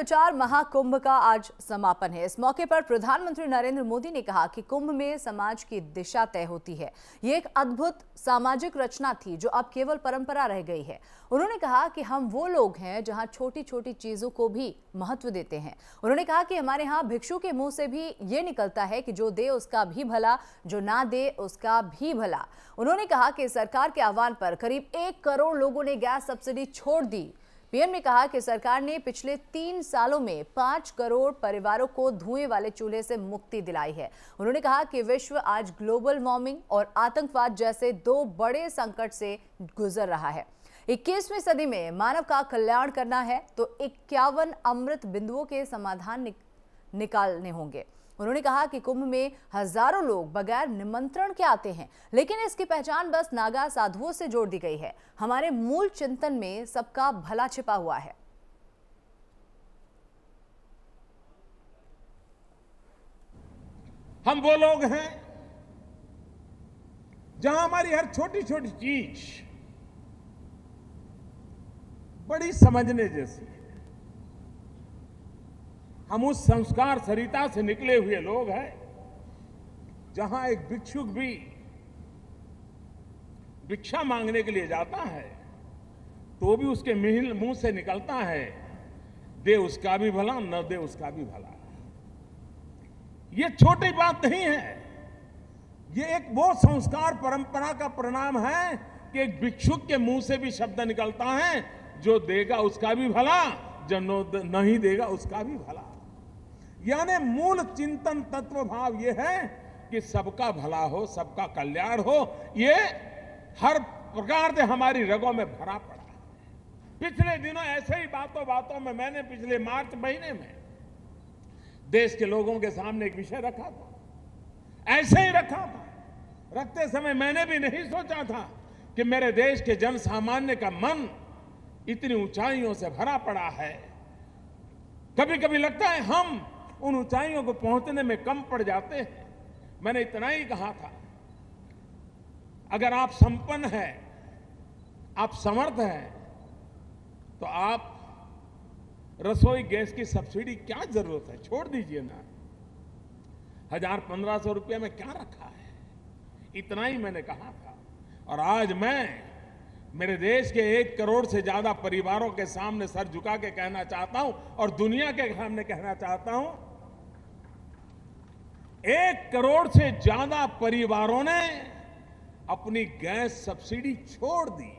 विचार महाकुंभ का आज समापन है। इस मौके पर प्रधानमंत्री नरेंद्र मोदी ने कहा कि कुंभ में समाज की दिशा तय होती है। ये एक अद्भुत सामाजिक रचना थी जो अब केवल परंपरा रह गई है। उन्होंने कहा कि हम वो लोग हैं जहां छोटी छोटी चीजों को भी महत्व देते हैं। उन्होंने कहा कि हमारे यहाँ भिक्षु के मुंह से भी ये निकलता है कि जो दे उसका भी भला, जो ना दे उसका भी भला। उन्होंने कहा कि सरकार के आह्वान पर करीब 1 करोड़ लोगों ने गैस सब्सिडी छोड़ दी। पीएम ने कहा कि सरकार ने पिछले 3 सालों में 5 करोड़ परिवारों को धुएं वाले चूल्हे से मुक्ति दिलाई है। उन्होंने कहा कि विश्व आज ग्लोबल वार्मिंग और आतंकवाद जैसे 2 बड़े संकट से गुजर रहा है। 21वीं सदी में मानव का कल्याण करना है तो 51 अमृत बिंदुओं के समाधान निकालने होंगे। उन्होंने कहा कि कुंभ में हजारों लोग बगैर निमंत्रण के आते हैं, लेकिन इसकी पहचान बस नागा साधुओं से जोड़ दी गई है। हमारे मूल चिंतन में सबका भला छिपा हुआ है। हम वो लोग हैं जहां हमारी हर छोटी छोटी चीज बड़ी समझने जैसी है। हम उस संस्कार सरिता से निकले हुए लोग हैं जहां एक भिक्षुक भी भिक्षा मांगने के लिए जाता है तो भी उसके मुंह से निकलता है, दे उसका भी भला, न दे उसका भी भला। ये छोटी बात नहीं है, ये एक वो संस्कार परंपरा का परिणाम है कि एक भिक्षुक के मुंह से भी शब्द निकलता है, जो देगा उसका भी भला, जो नहीं देगा उसका भी भला। यानी मूल चिंतन तत्व भाव ये है कि सबका भला हो, सबका कल्याण हो। ये हर प्रकार से हमारी रगों में भरा पड़ा है। पिछले दिनों ऐसे ही बातों में मैंने पिछले मार्च महीने में देश के लोगों के सामने एक विषय रखा था। ऐसे ही रखा था। रखते समय मैंने भी नहीं सोचा था कि मेरे देश के जन सामान्य का मन इतनी ऊंचाइयों से भरा पड़ा है। कभी कभी लगता है हम उन ऊंचाइयों को पहुंचने में कम पड़ जाते हैं। मैंने इतना ही कहा था, अगर आप संपन्न हैं, आप समर्थ हैं, तो आप रसोई गैस की सब्सिडी क्या जरूरत है, छोड़ दीजिए ना। 1000-1500 रुपये में क्या रखा है, इतना ही मैंने कहा था। और आज मैं मेरे देश के 1 करोड़ से ज्यादा परिवारों के सामने सर झुका के कहना चाहता हूं और दुनिया के सामने कहना चाहता हूं, 1 करोड़ से ज्यादा परिवारों ने अपनी गैस सब्सिडी छोड़ दी।